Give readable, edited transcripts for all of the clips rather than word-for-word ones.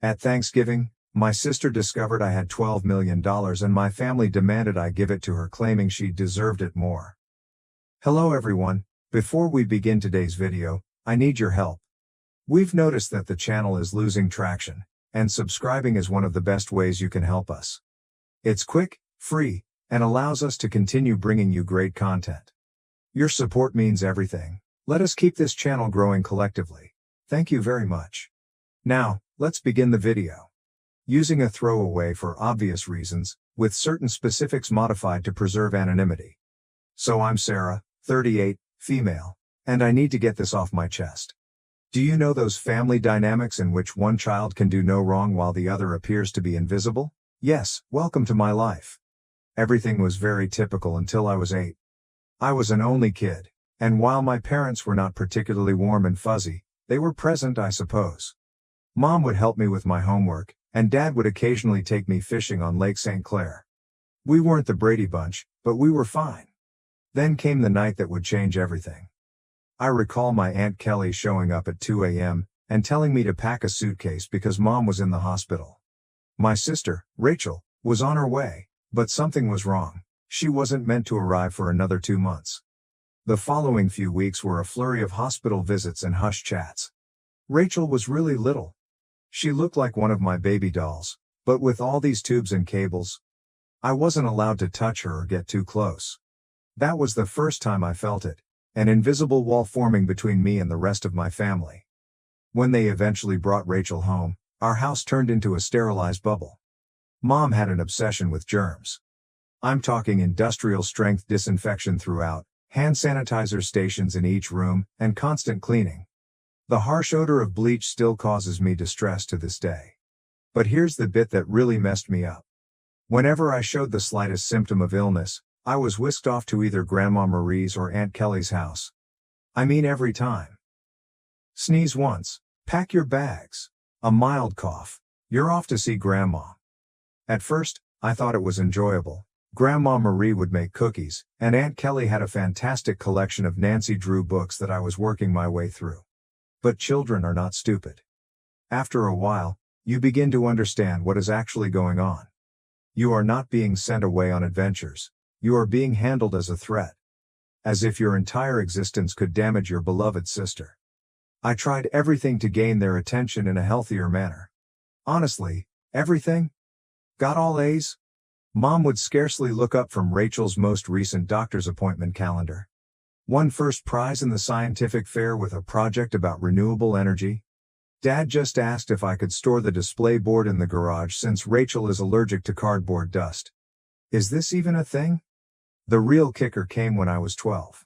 At Thanksgiving, my sister discovered I had $12 million and my family demanded I give it to her, claiming she deserved it more. Hello everyone, before we begin today's video, I need your help. We've noticed that the channel is losing traction, and subscribing is one of the best ways you can help us. It's quick, free, and allows us to continue bringing you great content. Your support means everything. Let us keep this channel growing collectively. Thank you very much. Now, let's begin the video. Using a throwaway for obvious reasons, with certain specifics modified to preserve anonymity. So I'm Sarah, 38, female, and I need to get this off my chest. Do you know those family dynamics in which one child can do no wrong while the other appears to be invisible? Yes, welcome to my life. Everything was very typical until I was 8. I was an only kid, and while my parents were not particularly warm and fuzzy, they were present, I suppose. Mom would help me with my homework, and Dad would occasionally take me fishing on Lake St. Clair. We weren't the Brady Bunch, but we were fine. Then came the night that would change everything. I recall my Aunt Kelly showing up at 2 a.m. and telling me to pack a suitcase because Mom was in the hospital. My sister, Rachel, was on her way, but something was wrong. She wasn't meant to arrive for another 2 months. The following few weeks were a flurry of hospital visits and hush chats. Rachel was really little. She looked like one of my baby dolls, but with all these tubes and cables, I wasn't allowed to touch her or get too close. That was the first time I felt it, an invisible wall forming between me and the rest of my family. When they eventually brought Rachel home, our house turned into a sterilized bubble. Mom had an obsession with germs. I'm talking industrial-strength disinfection throughout, hand sanitizer stations in each room, and constant cleaning. The harsh odor of bleach still causes me distress to this day. But here's the bit that really messed me up. Whenever I showed the slightest symptom of illness, I was whisked off to either Grandma Marie's or Aunt Kelly's house. I mean every time. Sneeze once, pack your bags. A mild cough, you're off to see Grandma. At first, I thought it was enjoyable. Grandma Marie would make cookies, and Aunt Kelly had a fantastic collection of Nancy Drew books that I was working my way through. But children are not stupid. After a while, you begin to understand what is actually going on. You are not being sent away on adventures. You are being handled as a threat. As if your entire existence could damage your beloved sister. I tried everything to gain their attention in a healthier manner. Honestly, everything? Got all A's? Mom would scarcely look up from Rachel's most recent doctor's appointment calendar. Won first prize in the scientific fair with a project about renewable energy. Dad just asked if I could store the display board in the garage since Rachel is allergic to cardboard dust. Is this even a thing? The real kicker came when I was 12.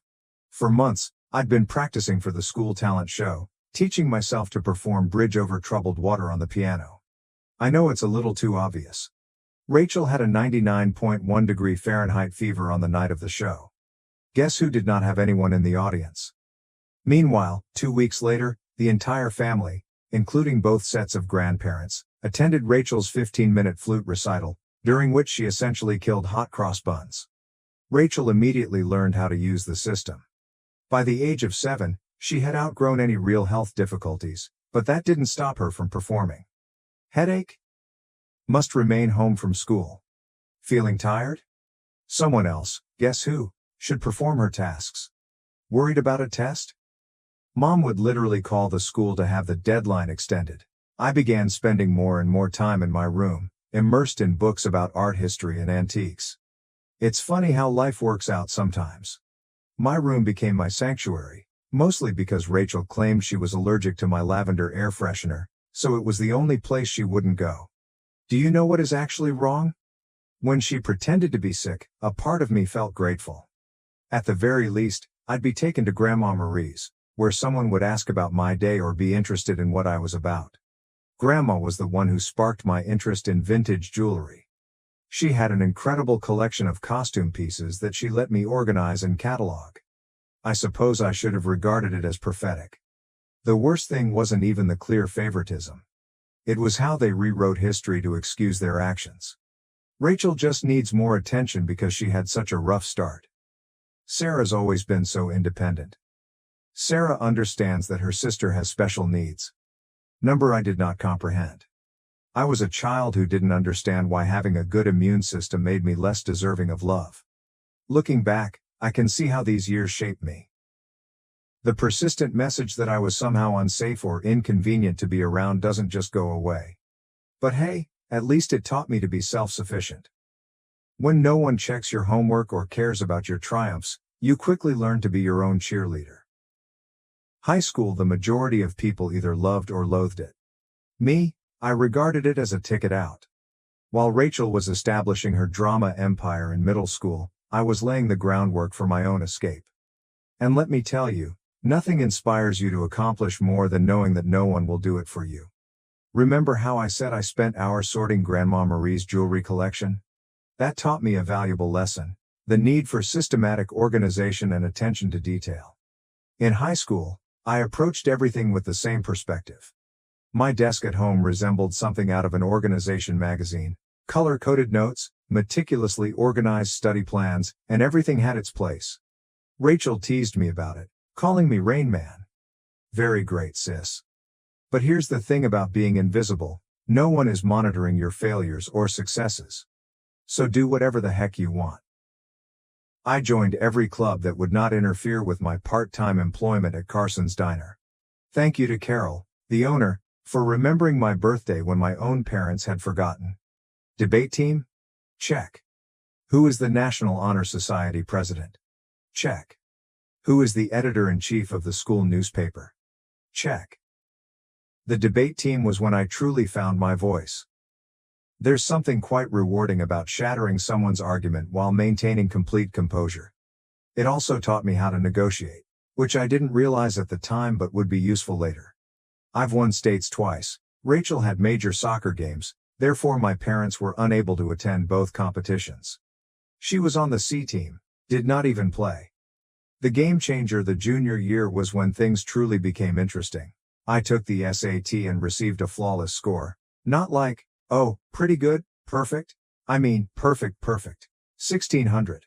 For months, I'd been practicing for the school talent show, teaching myself to perform Bridge Over Troubled Water on the piano. I know it's a little too obvious. Rachel had a 99.1 degree Fahrenheit fever on the night of the show. Guess who did not have anyone in the audience? Meanwhile, 2 weeks later, the entire family, including both sets of grandparents, attended Rachel's 15-minute flute recital, during which she essentially killed hot cross buns. Rachel immediately learned how to use the system. By the age of 7, she had outgrown any real health difficulties, but that didn't stop her from performing. Headache? Must remain home from school. Feeling tired? Someone else, guess who, should perform her tasks. Worried about a test? Mom would literally call the school to have the deadline extended. I began spending more and more time in my room, immersed in books about art history and antiques. It's funny how life works out sometimes. My room became my sanctuary, mostly because Rachel claimed she was allergic to my lavender air freshener, so it was the only place she wouldn't go. Do you know what is actually wrong? When she pretended to be sick, a part of me felt grateful. At the very least, I'd be taken to Grandma Marie's, where someone would ask about my day or be interested in what I was about. Grandma was the one who sparked my interest in vintage jewelry. She had an incredible collection of costume pieces that she let me organize and catalog. I suppose I should have regarded it as prophetic. The worst thing wasn't even the clear favoritism. It was how they rewrote history to excuse their actions. Rachel just needs more attention because she had such a rough start. Sarah's always been so independent. Sarah understands that her sister has special needs. Number I did not comprehend. I was a child who didn't understand why having a good immune system made me less deserving of love. Looking back, I can see how these years shaped me. The persistent message that I was somehow unsafe or inconvenient to be around doesn't just go away. But hey, at least it taught me to be self-sufficient. When no one checks your homework or cares about your triumphs, you quickly learn to be your own cheerleader. High school, the majority of people either loved or loathed it. Me, I regarded it as a ticket out. While Rachel was establishing her drama empire in middle school, I was laying the groundwork for my own escape. And let me tell you, nothing inspires you to accomplish more than knowing that no one will do it for you. Remember how I said I spent hours sorting Grandma Marie's jewelry collection? That taught me a valuable lesson: the need for systematic organization and attention to detail. In high school, I approached everything with the same perspective. My desk at home resembled something out of an organization magazine: color-coded notes, meticulously organized study plans, and everything had its place. Rachel teased me about it, calling me Rain Man. Very great, sis. But here's the thing about being invisible: no one is monitoring your failures or successes. So do whatever the heck you want. I joined every club that would not interfere with my part-time employment at Carson's Diner. Thank you to Carol, the owner, for remembering my birthday when my own parents had forgotten. Debate team? Check. Who is the National Honor Society president? Check. Who is the editor-in-chief of the school newspaper? Check. The debate team was when I truly found my voice. There's something quite rewarding about shattering someone's argument while maintaining complete composure. It also taught me how to negotiate, which I didn't realize at the time but would be useful later. I've won states twice. Rachel had major soccer games, therefore my parents were unable to attend both competitions. She was on the C team, did not even play. The game changer the junior year was when things truly became interesting. I took the SAT and received a flawless score. Not like, oh, pretty good, perfect. I mean, perfect. 1600.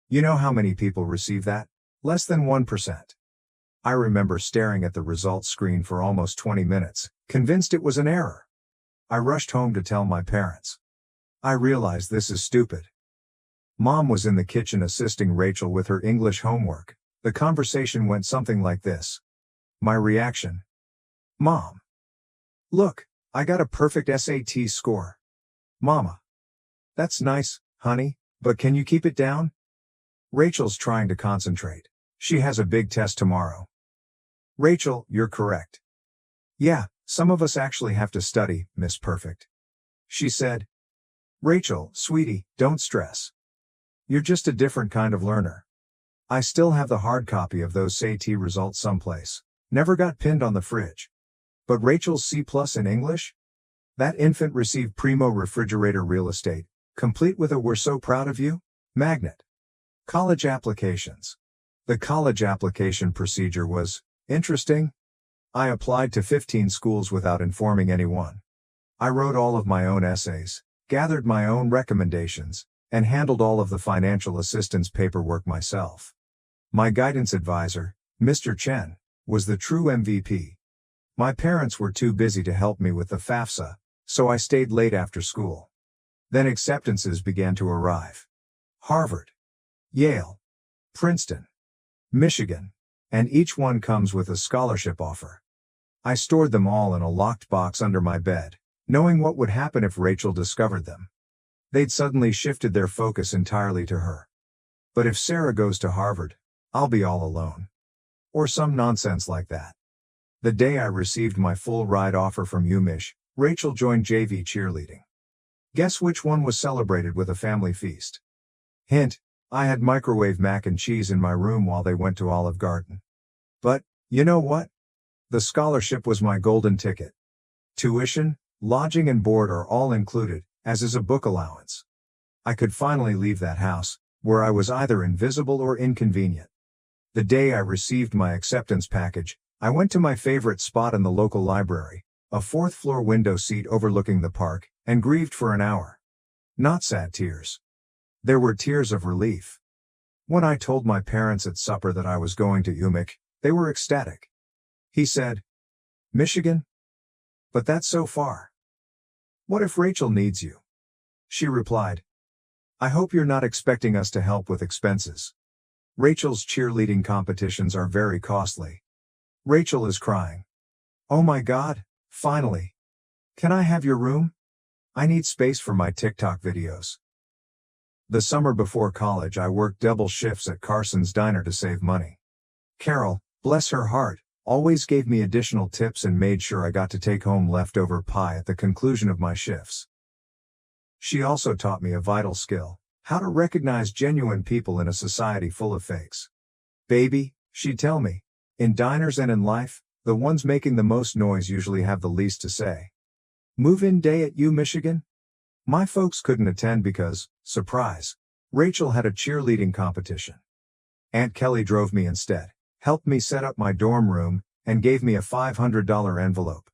You know how many people receive that? Less than 1%. I remember staring at the results screen for almost 20 minutes, convinced it was an error. I rushed home to tell my parents. I realized this is stupid. Mom was in the kitchen assisting Rachel with her English homework. The conversation went something like this. My reaction: Mom. Look, I got a perfect SAT score. Mama. That's nice, honey, but can you keep it down? Rachel's trying to concentrate. She has a big test tomorrow. Rachel, you're correct. Yeah, some of us actually have to study, Miss Perfect. She said. Rachel, sweetie, don't stress. You're just a different kind of learner. I still have the hard copy of those SAT results someplace. Never got pinned on the fridge. But Rachel's C+ in English? That infant received primo refrigerator real estate, complete with a "we're so proud of you" magnet. College applications. The college application procedure was interesting. I applied to 15 schools without informing anyone. I wrote all of my own essays, gathered my own recommendations, and handled all of the financial assistance paperwork myself. My guidance advisor, Mr. Chen, was the true MVP. My parents were too busy to help me with the FAFSA, so I stayed late after school. Then acceptances began to arrive. Harvard, Yale, Princeton, Michigan, and each one comes with a scholarship offer. I stored them all in a locked box under my bed, knowing what would happen if Rachel discovered them. They'd suddenly shifted their focus entirely to her. But if Sarah goes to Harvard, I'll be all alone. Or some nonsense like that. The day I received my full ride offer from UMich, Rachel joined JV cheerleading. Guess which one was celebrated with a family feast? Hint, I had microwave mac and cheese in my room while they went to Olive Garden. But, you know what? The scholarship was my golden ticket. Tuition, lodging and board are all included, as is a book allowance. I could finally leave that house, where I was either invisible or inconvenient. The day I received my acceptance package, I went to my favorite spot in the local library, a fourth-floor window seat overlooking the park, and grieved for an hour. Not sad tears. There were tears of relief. When I told my parents at supper that I was going to UMich, they were ecstatic. He said, Michigan? But that's so far. What if Rachel needs you? She replied, I hope you're not expecting us to help with expenses. Rachel's cheerleading competitions are very costly. Rachel is crying. Oh my God, finally. Can I have your room? I need space for my TikTok videos. The summer before college, I worked double shifts at Carson's Diner to save money. Carol, bless her heart, always gave me additional tips and made sure I got to take home leftover pie at the conclusion of my shifts. She also taught me a vital skill: how to recognize genuine people in a society full of fakes. Baby, she'd tell me, in diners and in life, the ones making the most noise usually have the least to say. Move-in day at U, Michigan? My folks couldn't attend because, surprise, Rachel had a cheerleading competition. Aunt Kelly drove me instead, helped me set up my dorm room, and gave me a $500 envelope.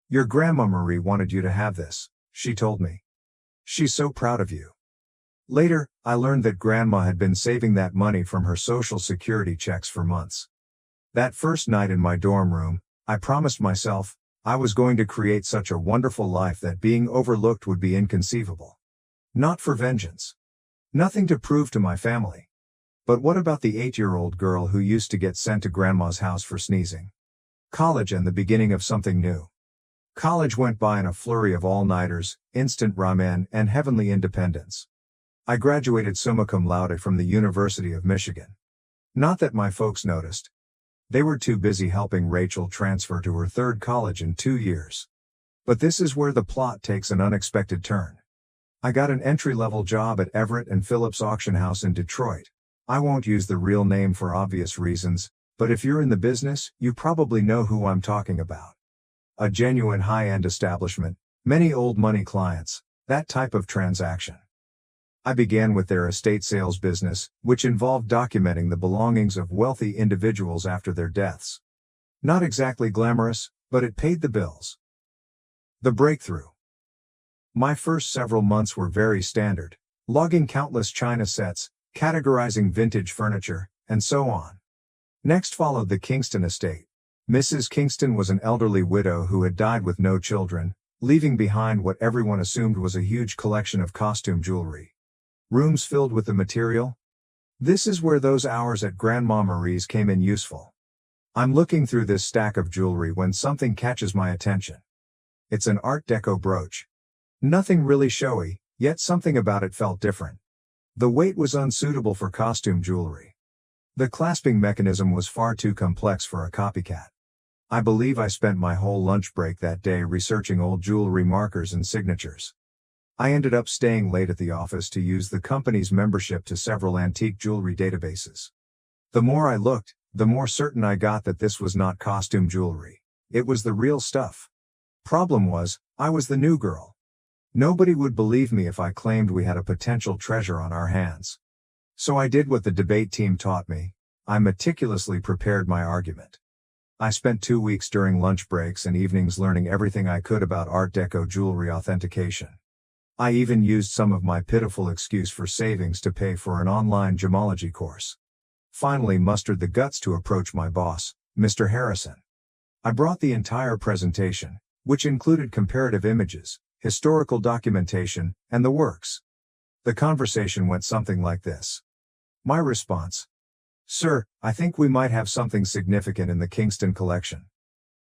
Your Grandma Marie wanted you to have this, she told me. She's so proud of you. Later, I learned that Grandma had been saving that money from her Social Security checks for months. That first night in my dorm room, I promised myself, I was going to create such a wonderful life that being overlooked would be inconceivable. Not for vengeance. Nothing to prove to my family. But what about the 8-year-old girl who used to get sent to Grandma's house for sneezing? College and the beginning of something new. College went by in a flurry of all-nighters, instant ramen, and heavenly independence. I graduated summa cum laude from the University of Michigan. Not that my folks noticed. They were too busy helping Rachel transfer to her third college in 2 years. But this is where the plot takes an unexpected turn. I got an entry-level job at Everett and Phillips Auction House in Detroit. I won't use the real name for obvious reasons, but if you're in the business, you probably know who I'm talking about. A genuine high-end establishment, many old money clients, that type of transaction. I began with their estate sales business, which involved documenting the belongings of wealthy individuals after their deaths. Not exactly glamorous, but it paid the bills. The breakthrough. My first several months were very standard, logging countless china sets, categorizing vintage furniture, and so on. Next followed the Kingston estate. Mrs. Kingston was an elderly widow who had died with no children, leaving behind what everyone assumed was a huge collection of costume jewelry. Rooms filled with the material? This is where those hours at Grandma Marie's came in useful. I'm looking through this stack of jewelry when something catches my attention. It's an Art Deco brooch. Nothing really showy, yet something about it felt different. The weight was unsuitable for costume jewelry. The clasping mechanism was far too complex for a copycat. I believe I spent my whole lunch break that day researching old jewelry markers and signatures. I ended up staying late at the office to use the company's membership to several antique jewelry databases. The more I looked, the more certain I got that this was not costume jewelry. It was the real stuff. Problem was, I was the new girl. Nobody would believe me if I claimed we had a potential treasure on our hands. So I did what the debate team taught me. I meticulously prepared my argument. I spent 2 weeks during lunch breaks and evenings learning everything I could about Art Deco jewelry authentication. I even used some of my pitiful excuse for savings to pay for an online gemology course. Finally mustered the guts to approach my boss, Mr. Harrison. I brought the entire presentation, which included comparative images, historical documentation, and the works. The conversation went something like this. My response: Sir, I think we might have something significant in the Kingston collection.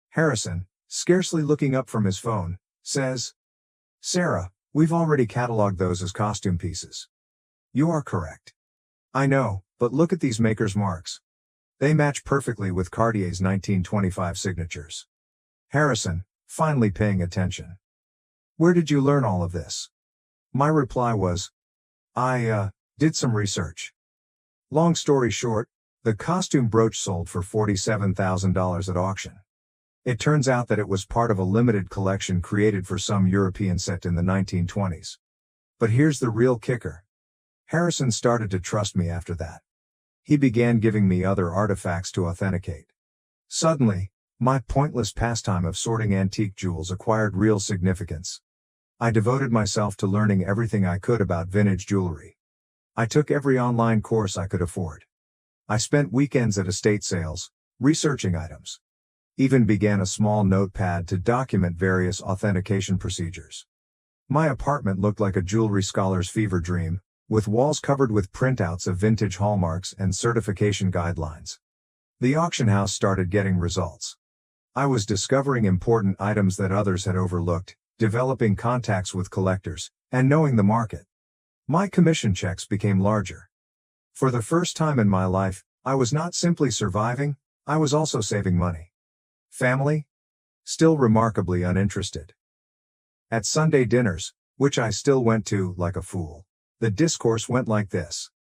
Harrison, scarcely looking up from his phone, says, Sarah, we've already cataloged those as costume pieces. You are correct. I know, but look at these maker's marks. They match perfectly with Cartier's 1925 signatures. Harrison, finally paying attention. Where did you learn all of this? My reply was, I did some research. Long story short, the costume brooch sold for $47,000 at auction. It turns out that it was part of a limited collection created for some European set in the 1920s. But here's the real kicker. Harrison started to trust me after that. He began giving me other artifacts to authenticate. Suddenly, my pointless pastime of sorting antique jewels acquired real significance. I devoted myself to learning everything I could about vintage jewelry. I took every online course I could afford. I spent weekends at estate sales, researching items. Even began a small notepad to document various authentication procedures. My apartment looked like a jewelry scholar's fever dream, with walls covered with printouts of vintage hallmarks and certification guidelines. The auction house started getting results. I was discovering important items that others had overlooked, developing contacts with collectors, and knowing the market. My commission checks became larger. For the first time in my life, I was not simply surviving, I was also saving money. Family? Still remarkably uninterested. At Sunday dinners, which I still went to like a fool, the discourse went like this.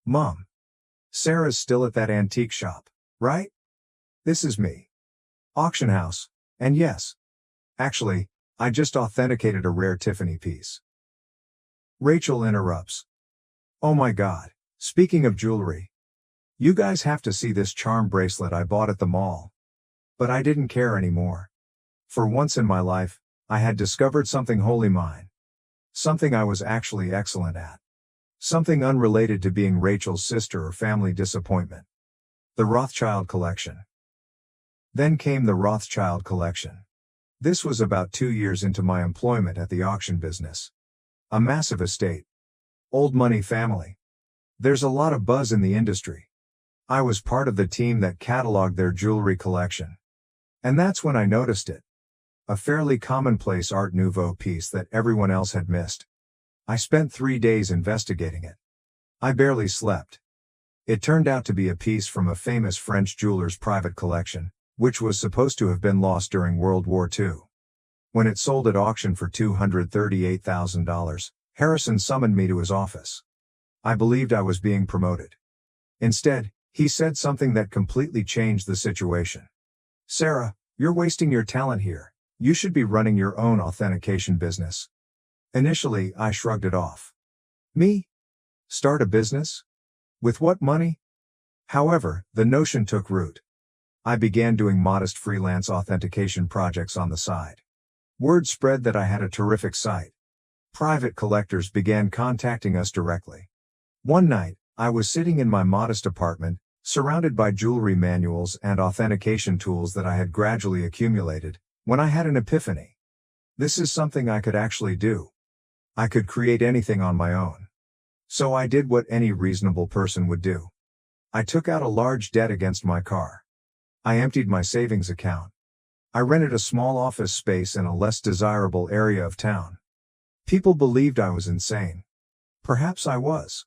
Mom. Sarah's still at that antique shop, right? This is me. Auction house, and yes. Actually, I just authenticated a rare Tiffany piece. Rachel interrupts. Oh my God, speaking of jewelry. You guys have to see this charm bracelet I bought at the mall. But I didn't care anymore. For once in my life, I had discovered something wholly mine. Something I was actually excellent at. Something unrelated to being Rachel's sister or family disappointment. The Rothschild collection. Then came the Rothschild collection. This was about 2 years into my employment at the auction business. A massive estate. Old money family. There's a lot of buzz in the industry. I was part of the team that cataloged their jewelry collection. And that's when I noticed it. A fairly commonplace Art Nouveau piece that everyone else had missed. I spent 3 days investigating it. I barely slept. It turned out to be a piece from a famous French jeweler's private collection, which was supposed to have been lost during World War II. When it sold at auction for $238,000, Harrison summoned me to his office. I believed I was being promoted. Instead, he said something that completely changed the situation. Sarah, you're wasting your talent here. You should be running your own authentication business. Initially, I shrugged it off. Me? Start a business? With what money? However, the notion took root. I began doing modest freelance authentication projects on the side. Word spread that I had a terrific site. Private collectors began contacting us directly. One night, I was sitting in my modest apartment, surrounded by jewelry manuals and authentication tools that I had gradually accumulated, when I had an epiphany. This is something I could actually do. I could create anything on my own. So I did what any reasonable person would do. I took out a large debt against my car. I emptied my savings account. I rented a small office space in a less desirable area of town. People believed I was insane. Perhaps I was.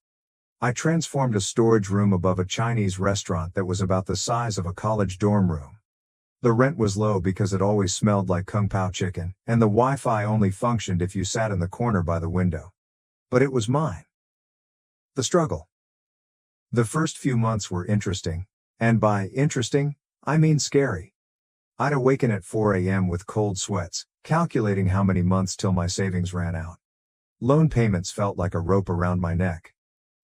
I transformed a storage room above a Chinese restaurant that was about the size of a college dorm room. The rent was low because it always smelled like Kung Pao chicken, and the Wi-Fi only functioned if you sat in the corner by the window. But it was mine. The struggle. The first few months were interesting, and by interesting, I mean scary. I'd awaken at 4 a.m. with cold sweats, calculating how many months till my savings ran out. Loan payments felt like a rope around my neck.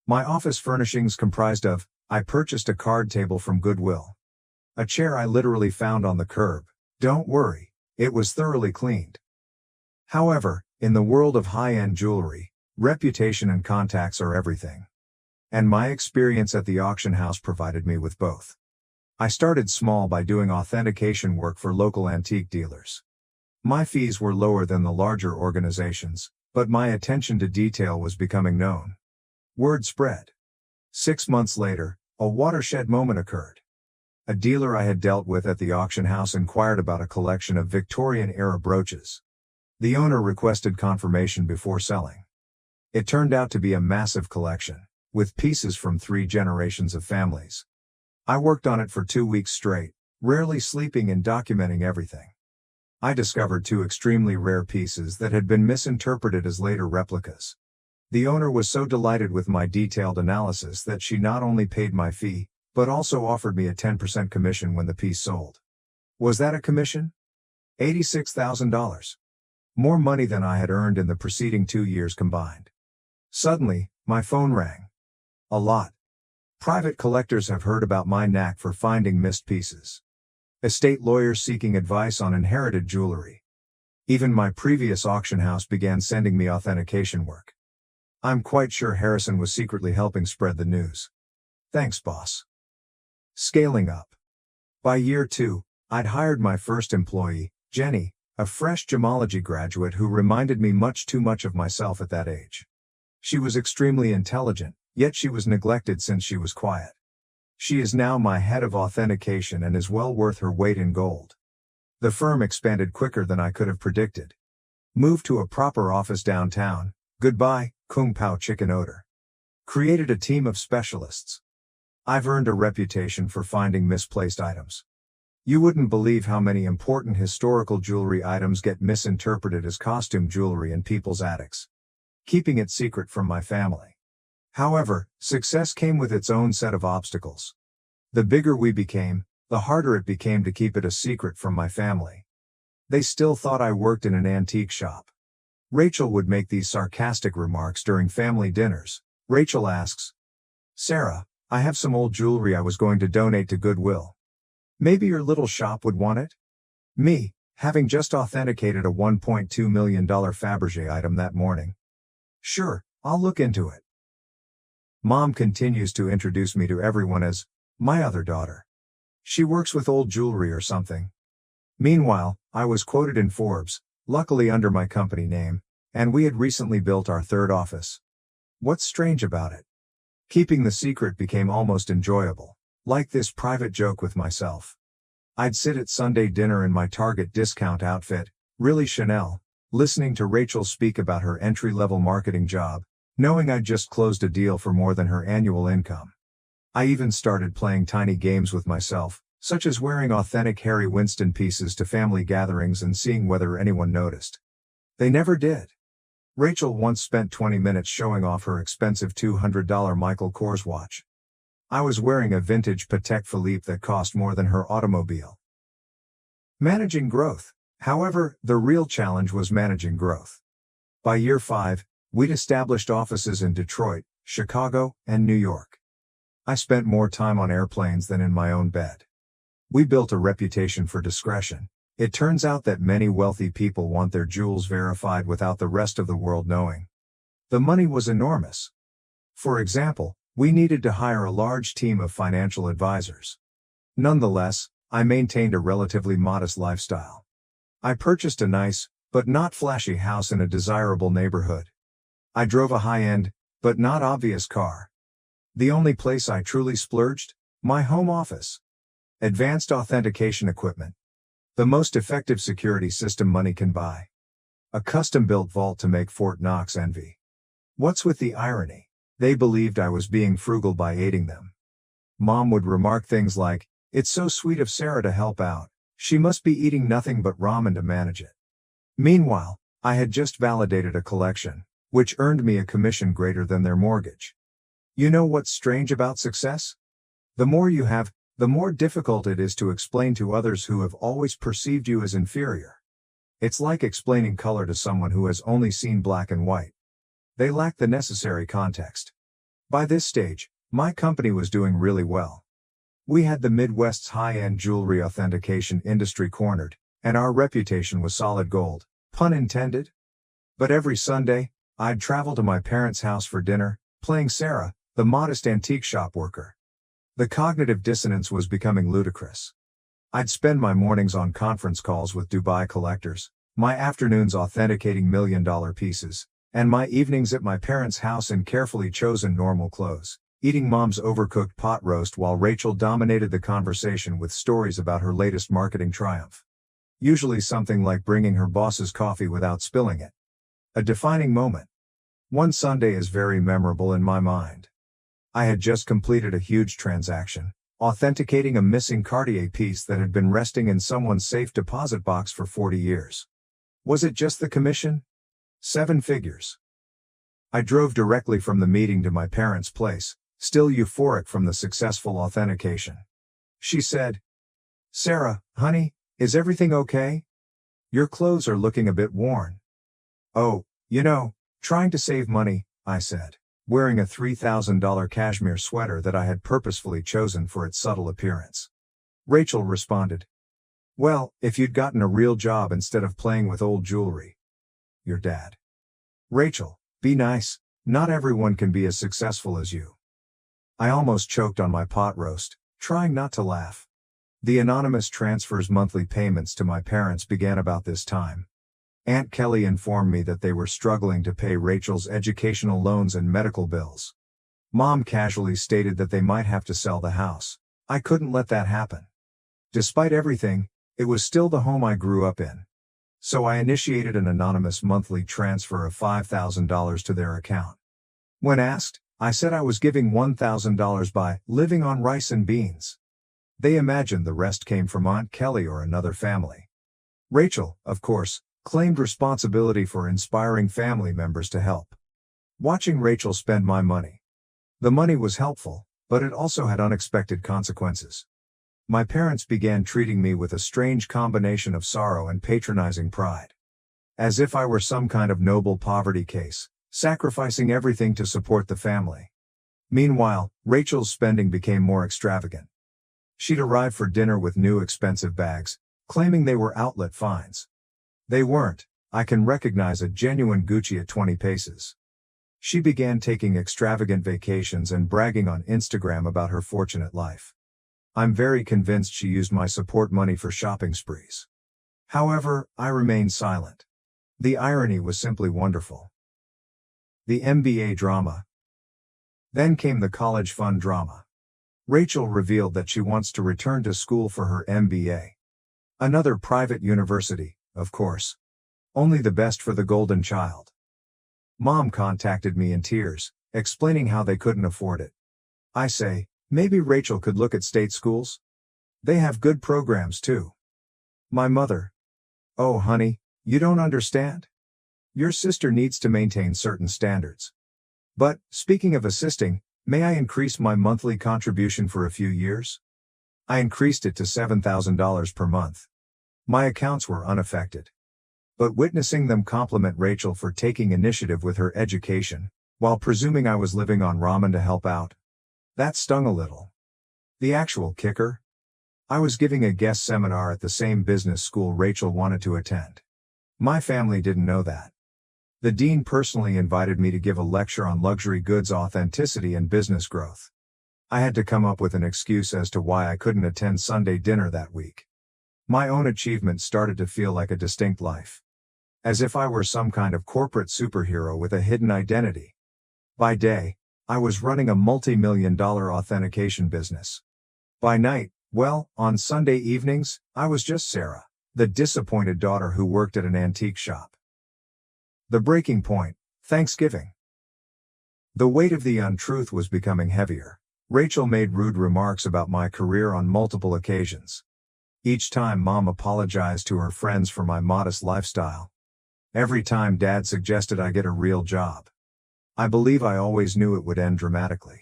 My office furnishings comprised of, I purchased a card table from Goodwill. A chair I literally found on the curb. Don't worry, it was thoroughly cleaned. However, in the world of high-end jewelry, reputation and contacts are everything. And my experience at the auction house provided me with both. I started small by doing authentication work for local antique dealers. My fees were lower than the larger organizations, but my attention to detail was becoming known. Word spread. 6 months later, a watershed moment occurred. A dealer I had dealt with at the auction house inquired about a collection of Victorian-era brooches. The owner requested confirmation before selling. It turned out to be a massive collection, with pieces from 3 generations of families. I worked on it for 2 weeks straight, rarely sleeping and documenting everything. I discovered 2 extremely rare pieces that had been misinterpreted as later replicas. The owner was so delighted with my detailed analysis that she not only paid my fee, but also offered me a 10% commission when the piece sold. Was that a commission? $86,000. More money than I had earned in the preceding 2 years combined. Suddenly, my phone rang. A lot. Private collectors have heard about my knack for finding missed pieces. Estate lawyers seeking advice on inherited jewelry. Even my previous auction house began sending me authentication work. I'm quite sure Harrison was secretly helping spread the news. Thanks, boss. Scaling up. By year 2, I'd hired my first employee, Jenny, a fresh gemology graduate who reminded me much too much of myself at that age. She was extremely intelligent, yet she was neglected since she was quiet. She is now my head of authentication and is well worth her weight in gold. The firm expanded quicker than I could have predicted. Moved to a proper office downtown, goodbye, Kung Pao chicken odor. Created a team of specialists. I've earned a reputation for finding misplaced items. You wouldn't believe how many important historical jewelry items get misinterpreted as costume jewelry in people's attics. Keeping it secret from my family. However, success came with its own set of obstacles. The bigger we became, the harder it became to keep it a secret from my family. They still thought I worked in an antique shop. Rachel would make these sarcastic remarks during family dinners. Rachel asks, "Sarah, I have some old jewelry I was going to donate to Goodwill. Maybe your little shop would want it?" Me, having just authenticated a $1.2 million Fabergé item that morning. "Sure, I'll look into it." Mom continues to introduce me to everyone as my other daughter. She works with old jewelry or something. Meanwhile, I was quoted in Forbes, luckily under my company name, and we had recently built our third office. What's strange about it? Keeping the secret became almost enjoyable, like this private joke with myself. I'd sit at Sunday dinner in my Target discount outfit, really Chanel, listening to Rachel speak about her entry-level marketing job, knowing I'd just closed a deal for more than her annual income. I even started playing tiny games with myself, such as wearing authentic Harry Winston pieces to family gatherings and seeing whether anyone noticed. They never did. Rachel once spent 20 minutes showing off her expensive $200 Michael Kors watch. I was wearing a vintage Patek Philippe that cost more than her automobile. Managing growth. However, the real challenge was managing growth. By year 5, we'd established offices in Detroit, Chicago, and New York. I spent more time on airplanes than in my own bed. We built a reputation for discretion. It turns out that many wealthy people want their jewels verified without the rest of the world knowing. The money was enormous. For example, we needed to hire a large team of financial advisors. Nonetheless, I maintained a relatively modest lifestyle. I purchased a nice, but not flashy house in a desirable neighborhood. I drove a high-end, but not obvious car. The only place I truly splurged? My home office. Advanced authentication equipment. The most effective security system money can buy. A custom-built vault to make Fort Knox envy. What's with the irony? They believed I was being frugal by aiding them. Mom would remark things like, "It's so sweet of Sarah to help out. She must be eating nothing but ramen to manage it." Meanwhile, I had just validated a collection, which earned me a commission greater than their mortgage. You know what's strange about success? The more you have, the more difficult it is to explain to others who have always perceived you as inferior. It's like explaining color to someone who has only seen black and white. They lack the necessary context. By this stage, my company was doing really well. We had the Midwest's high-end jewelry authentication industry cornered, and our reputation was solid gold, pun intended. But every Sunday, I'd travel to my parents' house for dinner, playing Sarah, the modest antique shop worker. The cognitive dissonance was becoming ludicrous. I'd spend my mornings on conference calls with Dubai collectors, my afternoons authenticating million-dollar pieces, and my evenings at my parents' house in carefully chosen normal clothes, eating Mom's overcooked pot roast while Rachel dominated the conversation with stories about her latest marketing triumph. Usually something like bringing her boss's coffee without spilling it. A defining moment. One Sunday is very memorable in my mind. I had just completed a huge transaction, authenticating a missing Cartier piece that had been resting in someone's safe deposit box for 40 years. Was it just the commission? 7 figures. I drove directly from the meeting to my parents' place, still euphoric from the successful authentication. She said, "Sarah, honey, is everything okay? Your clothes are looking a bit worn." "Oh, trying to save money," I said, wearing a $3,000 cashmere sweater that I had purposefully chosen for its subtle appearance. Rachel responded, "Well, if you'd gotten a real job instead of playing with old jewelry. Your dad." Rachel, be nice, not everyone can be as successful as you. I almost choked on my pot roast, trying not to laugh. The anonymous transfers monthly payments to my parents began about this time. Aunt Kelly informed me that they were struggling to pay Rachel's educational loans and medical bills. Mom casually stated that they might have to sell the house. I couldn't let that happen. Despite everything, it was still the home I grew up in. So I initiated an anonymous monthly transfer of $5,000 to their account. When asked, I said I was giving $1,000 by living on rice and beans. They imagined the rest came from Aunt Kelly or another family. Rachel, of course, claimed responsibility for inspiring family members to help. Watching Rachel spend my money. The money was helpful, but it also had unexpected consequences. My parents began treating me with a strange combination of sorrow and patronizing pride. As if I were some kind of noble poverty case, sacrificing everything to support the family. Meanwhile, Rachel's spending became more extravagant. She'd arrive for dinner with new expensive bags, claiming they were outlet finds. They weren't. I can recognize a genuine Gucci at 20 paces. She began taking extravagant vacations and bragging on Instagram about her fortunate life. I'm very convinced she used my support money for shopping sprees. However, I remained silent. The irony was simply wonderful. The MBA drama. Then came the college fund drama. Rachel revealed that she wants to return to school for her MBA. Another private university, of course. Only the best for the golden child. Mom contacted me in tears, explaining how they couldn't afford it. I say, maybe Rachel could look at state schools? They have good programs too. My mother. Oh honey, you don't understand. Your sister needs to maintain certain standards. But, speaking of assisting, may I increase my monthly contribution for a few years? I increased it to $7,000 per month. My accounts were unaffected. But witnessing them compliment Rachel for taking initiative with her education, while presuming I was living on ramen to help out, that stung a little. The actual kicker? I was giving a guest seminar at the same business school Rachel wanted to attend. My family didn't know that. The dean personally invited me to give a lecture on luxury goods authenticity and business growth. I had to come up with an excuse as to why I couldn't attend Sunday dinner that week. My own achievement started to feel like a distinct life. As if I were some kind of corporate superhero with a hidden identity. By day, I was running a multi-million-dollar authentication business. By night, well, on Sunday evenings, I was just Sarah, the disappointed daughter who worked at an antique shop. The breaking point, Thanksgiving. The weight of the untruth was becoming heavier. Rachel made rude remarks about my career on multiple occasions. Each time Mom apologized to her friends for my modest lifestyle. Every time Dad suggested I get a real job. I believe I always knew it would end dramatically.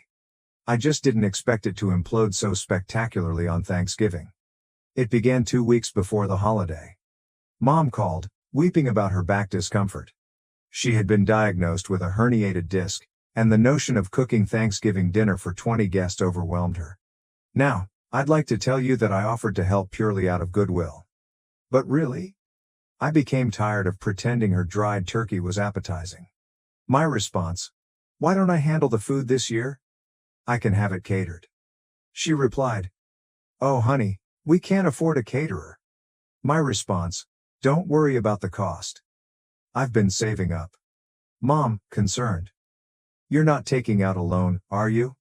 I just didn't expect it to implode so spectacularly on Thanksgiving. It began 2 weeks before the holiday. Mom called, weeping about her back discomfort. She had been diagnosed with a herniated disc, and the notion of cooking Thanksgiving dinner for 20 guests overwhelmed her. Now, I'd like to tell you that I offered to help purely out of goodwill. But really? I became tired of pretending her dried turkey was appetizing. My response: why don't I handle the food this year? I can have it catered. She replied, oh honey, we can't afford a caterer. My response: don't worry about the cost. I've been saving up. Mom, concerned. You're not taking out a loan, are you?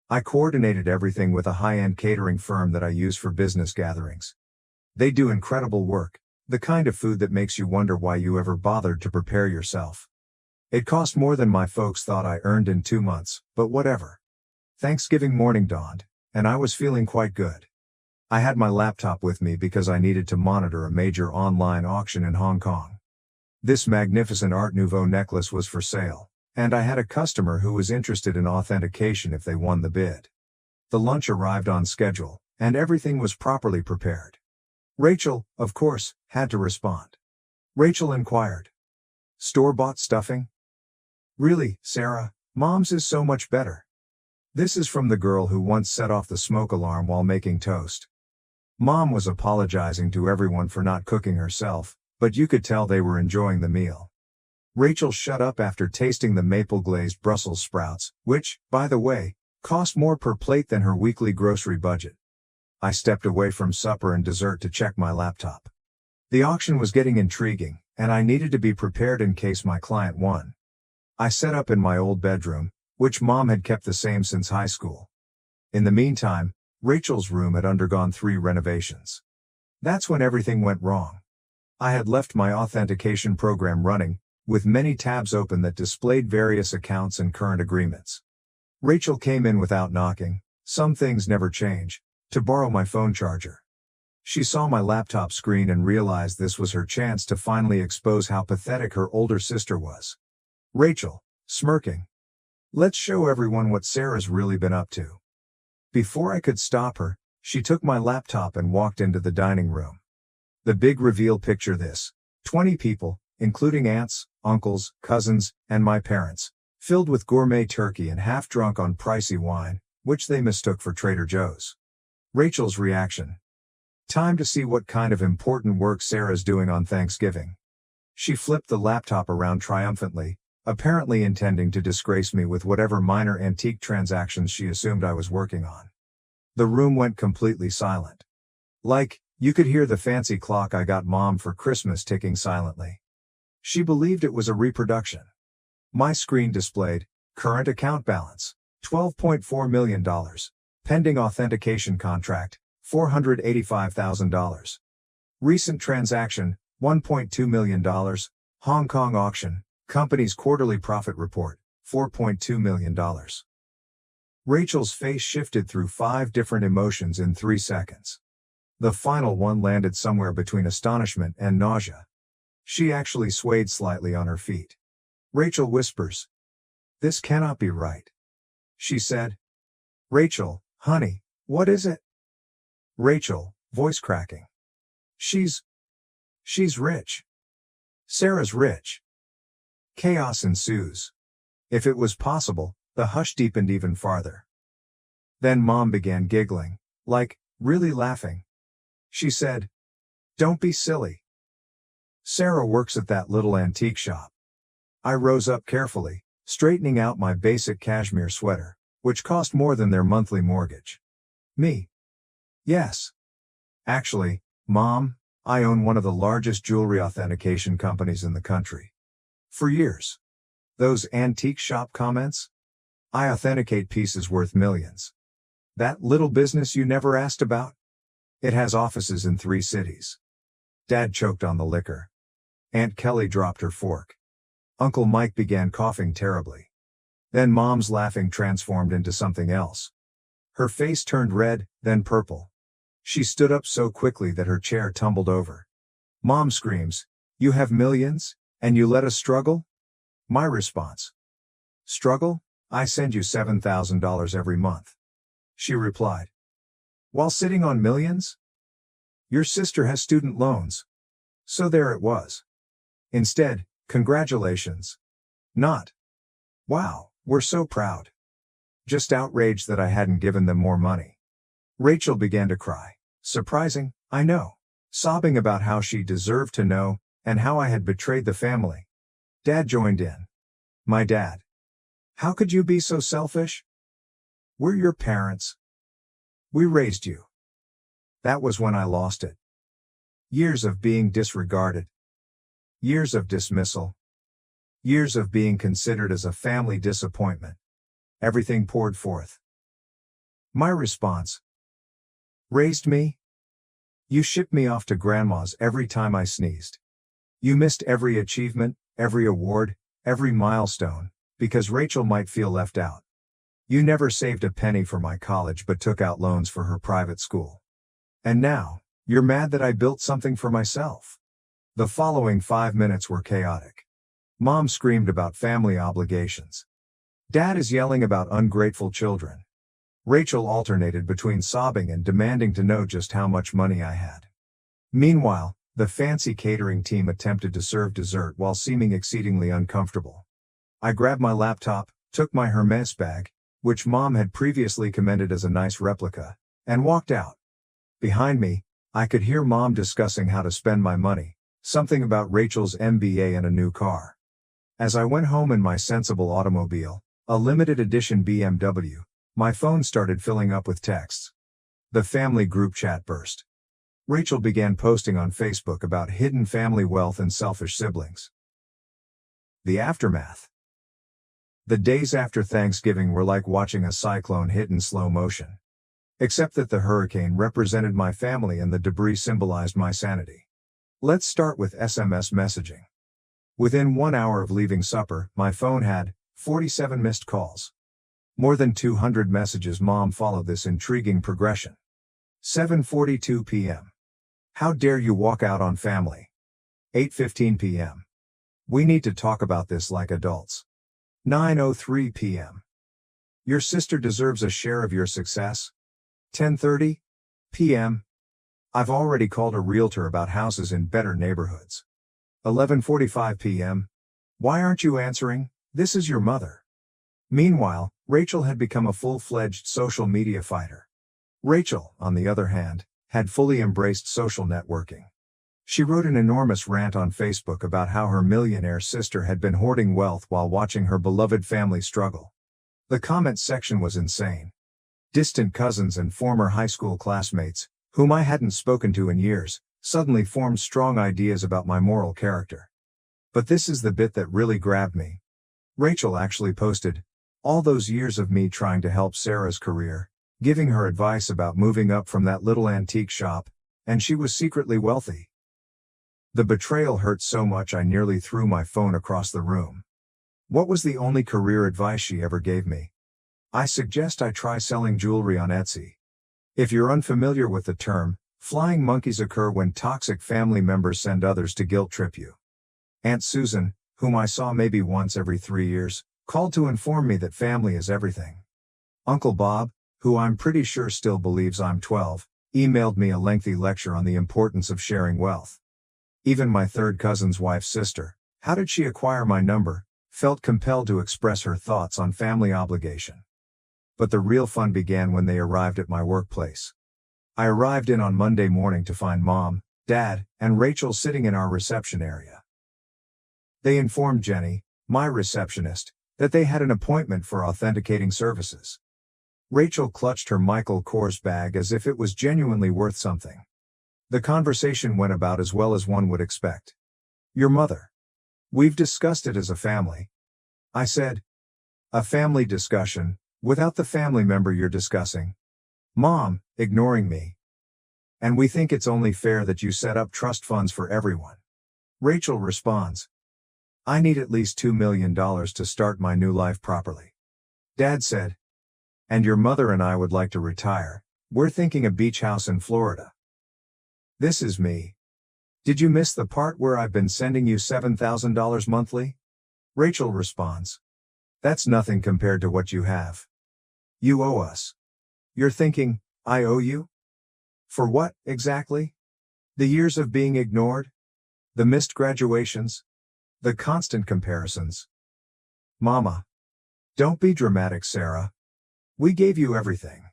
I coordinated everything with a high-end catering firm that I use for business gatherings. They do incredible work, the kind of food that makes you wonder why you ever bothered to prepare yourself. It cost more than my folks thought I earned in 2 months, but whatever. Thanksgiving morning dawned, and I was feeling quite good. I had my laptop with me because I needed to monitor a major online auction in Hong Kong. This magnificent Art Nouveau necklace was for sale, and I had a customer who was interested in authentication if they won the bid. The lunch arrived on schedule, and everything was properly prepared. Rachel, of course, had to respond. Rachel inquired. Store-bought stuffing? Really, Sarah, Mom's is so much better. This is from the girl who once set off the smoke alarm while making toast. Mom was apologizing to everyone for not cooking herself, but you could tell they were enjoying the meal. Rachel shut up after tasting the maple-glazed Brussels sprouts, which, by the way, cost more per plate than her weekly grocery budget. I stepped away from supper and dessert to check my laptop. The auction was getting intriguing, and I needed to be prepared in case my client won. I set up in my old bedroom, which Mom had kept the same since high school. In the meantime, Rachel's room had undergone 3 renovations. That's when everything went wrong. I had left my authentication program running, with many tabs open that displayed various accounts and current agreements. Rachel came in without knocking, some things never change, to borrow my phone charger. She saw my laptop screen and realized this was her chance to finally expose how pathetic her older sister was. Rachel, smirking. Let's show everyone what Sarah's really been up to. Before I could stop her, she took my laptop and walked into the dining room. The big reveal: picture this: 20 people, including aunts, uncles, cousins, and my parents, filled with gourmet turkey and half drunk on pricey wine, which they mistook for Trader Joe's. Rachel's reaction. Time to see what kind of important work Sarah's doing on Thanksgiving. She flipped the laptop around triumphantly, apparently intending to disgrace me with whatever minor antique transactions she assumed I was working on. The room went completely silent. You could hear the fancy clock I got Mom for Christmas ticking silently. She believed it was a reproduction. My screen displayed, current account balance, $12.4 million. Pending authentication contract, $485,000. Recent transaction, $1.2 million. Hong Kong auction, company's quarterly profit report, $4.2 million. Rachel's face shifted through 5 different emotions in 3 seconds. The final one landed somewhere between astonishment and nausea. She actually swayed slightly on her feet. Rachel whispers. This cannot be right. She said. Rachel, honey, what is it? Rachel, voice cracking. She's rich. Sarah's rich. Chaos ensues. If it was possible, the hush deepened even farther. Then Mom began giggling, really laughing. She said, "Don't be silly. Sarah works at that little antique shop." I rose up carefully, straightening out my basic cashmere sweater, which cost more than their monthly mortgage. Me? Yes. Actually, Mom, I own one of the largest jewelry authentication companies in the country. For years. Those antique shop comments? I authenticate pieces worth millions. That little business you never asked about? It has offices in 3 cities. Dad choked on the liquor. Aunt Kelly dropped her fork. Uncle Mike began coughing terribly. Then Mom's laughing transformed into something else. Her face turned red, then purple. She stood up so quickly that her chair tumbled over. Mom screams, "You have millions, and you let us struggle?" My response. "Struggle? I send you $7,000 every month." She replied. "While sitting on millions? Your sister has student loans." So there it was. Instead, congratulations. Not, "Wow, we're so proud." Just outraged that I hadn't given them more money. Rachel began to cry. Surprising, I know. Sobbing about how she deserved to know, and how I had betrayed the family. Dad joined in. My dad. "How could you be so selfish? We're your parents. We raised you." That was when I lost it. Years of being disregarded. Years of dismissal. Years of being considered as a family disappointment. Everything poured forth. My response. Raised me? You shipped me off to grandma's every time I sneezed. You missed every achievement, every award, every milestone, because Rachel might feel left out. You never saved a penny for my college but took out loans for her private school. And now, you're mad that I built something for myself. The following 5 minutes were chaotic. Mom screamed about family obligations. Dad is yelling about ungrateful children. Rachel alternated between sobbing and demanding to know just how much money I had. Meanwhile, the fancy catering team attempted to serve dessert while seeming exceedingly uncomfortable. I grabbed my laptop, took my Hermes bag, which Mom had previously commended as a nice replica, and walked out. Behind me, I could hear Mom discussing how to spend my money, something about Rachel's MBA and a new car. As I went home in my sensible automobile, a limited edition BMW, my phone started filling up with texts. The family group chat burst. Rachel began posting on Facebook about hidden family wealth and selfish siblings. The aftermath. The days after Thanksgiving were like watching a cyclone hit in slow motion. Except that the hurricane represented my family and the debris symbolized my sanity. Let's start with SMS messaging. Within 1 hour of leaving supper, my phone had 47 missed calls. More than 200 messages. Mom followed this intriguing progression. 7:42 p.m. How dare you walk out on family? 8:15 p.m. We need to talk about this like adults. 9:03 p.m. Your sister deserves a share of your success. 10:30 p.m. I've already called a realtor about houses in better neighborhoods. 11:45 p.m. Why aren't you answering? This is your mother. Meanwhile, Rachel had become a full-fledged social media fighter. Rachel, on the other hand, had fully embraced social networking. She wrote an enormous rant on Facebook about how her millionaire sister had been hoarding wealth while watching her beloved family struggle. The comments section was insane. Distant cousins and former high school classmates, whom I hadn't spoken to in years, suddenly formed strong ideas about my moral character. But this is the bit that really grabbed me. Rachel actually posted, "All those years of me trying to help Sarah's career, giving her advice about moving up from that little antique shop, and she was secretly wealthy." The betrayal hurt so much I nearly threw my phone across the room. What was the only career advice she ever gave me? I suggest I try selling jewelry on Etsy. If you're unfamiliar with the term, flying monkeys occur when toxic family members send others to guilt trip you. Aunt Susan, whom I saw maybe once every 3 years, called to inform me that family is everything. Uncle Bob, who I'm pretty sure still believes I'm 12, emailed me a lengthy lecture on the importance of sharing wealth. Even my third cousin's wife's sister, how did she acquire my number, felt compelled to express her thoughts on family obligation. But the real fun began when they arrived at my workplace. I arrived in on Monday morning to find Mom, Dad, and Rachel sitting in our reception area. They informed Jenny, my receptionist, that they had an appointment for authenticating services. Rachel clutched her Michael Kors bag as if it was genuinely worth something. The conversation went about as well as one would expect. "Your mother. We've discussed it as a family," I said. "A family discussion, without the family member you're discussing." Mom, ignoring me. "And we think it's only fair that you set up trust funds for everyone." Rachel responds, "I need at least $2 million to start my new life properly." Dad said, "And your mother and I would like to retire. We're thinking a beach house in Florida." This is me. "Did you miss the part where I've been sending you $7,000 monthly?" Rachel responds, "That's nothing compared to what you have. You owe us." You're thinking, I owe you? For what, exactly? The years of being ignored? The missed graduations? The constant comparisons? Mama. Don't be dramatic, Sarah. We gave you everything.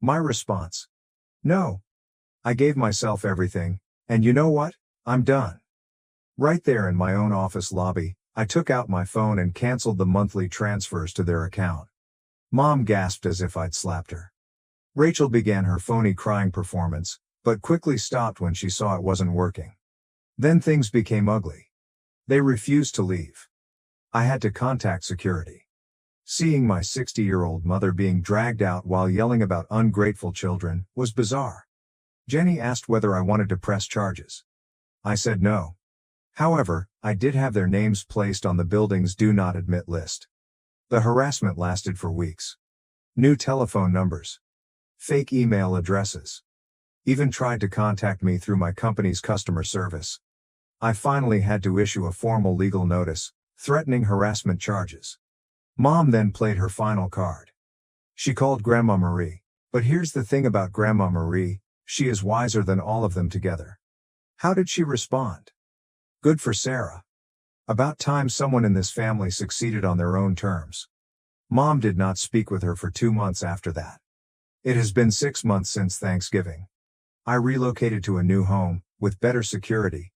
My response. No. I gave myself everything, and you know what? I'm done. Right there in my own office lobby, I took out my phone and canceled the monthly transfers to their account. Mom gasped as if I'd slapped her. Rachel began her phony crying performance, but quickly stopped when she saw it wasn't working. Then things became ugly. They refused to leave. I had to contact security. Seeing my 60-year-old mother being dragged out while yelling about ungrateful children was bizarre. Jenny asked whether I wanted to press charges. I said no. However, I did have their names placed on the building's do not admit list. The harassment lasted for weeks. New telephone numbers. Fake email addresses. Even tried to contact me through my company's customer service. I finally had to issue a formal legal notice, threatening harassment charges. Mom then played her final card. She called Grandma Marie, but here's the thing about Grandma Marie, she is wiser than all of them together. How did she respond? Good for Sarah. About time someone in this family succeeded on their own terms. Mom did not speak with her for 2 months after that. It has been 6 months since Thanksgiving. I relocated to a new home, with better security.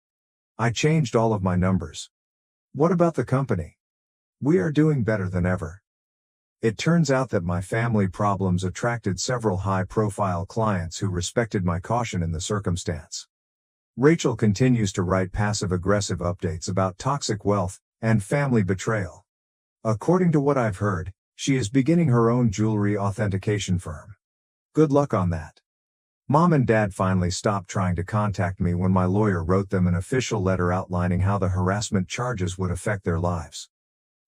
I changed all of my numbers. What about the company? We are doing better than ever. It turns out that my family problems attracted several high-profile clients who respected my caution in the circumstance. Rachel continues to write passive-aggressive updates about toxic wealth and family betrayal. According to what I've heard, she is beginning her own jewelry authentication firm. Good luck on that. Mom and Dad finally stopped trying to contact me when my lawyer wrote them an official letter outlining how the harassment charges would affect their lives.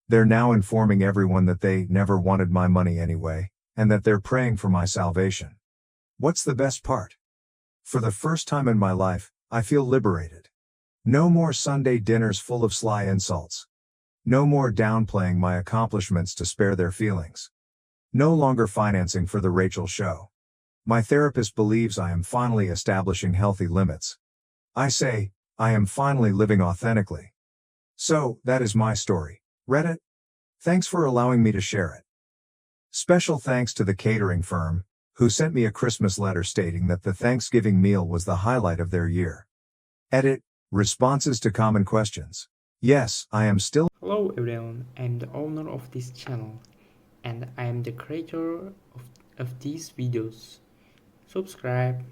They're now informing everyone that they never wanted my money anyway, and that they're praying for my salvation. What's the best part? For the first time in my life, I feel liberated. No more Sunday dinners full of sly insults. No more downplaying my accomplishments to spare their feelings. No longer financing for the Rachel show. My therapist believes I am finally establishing healthy limits. I say, I am finally living authentically. So, that is my story. Reddit? Thanks for allowing me to share it. Special thanks to the catering firm, who sent me a Christmas letter stating that the Thanksgiving meal was the highlight of their year. Edit, responses to common questions. Yes, I am still. Hello everyone, I am the owner of this channel and I am the creator of these videos. Subscribe.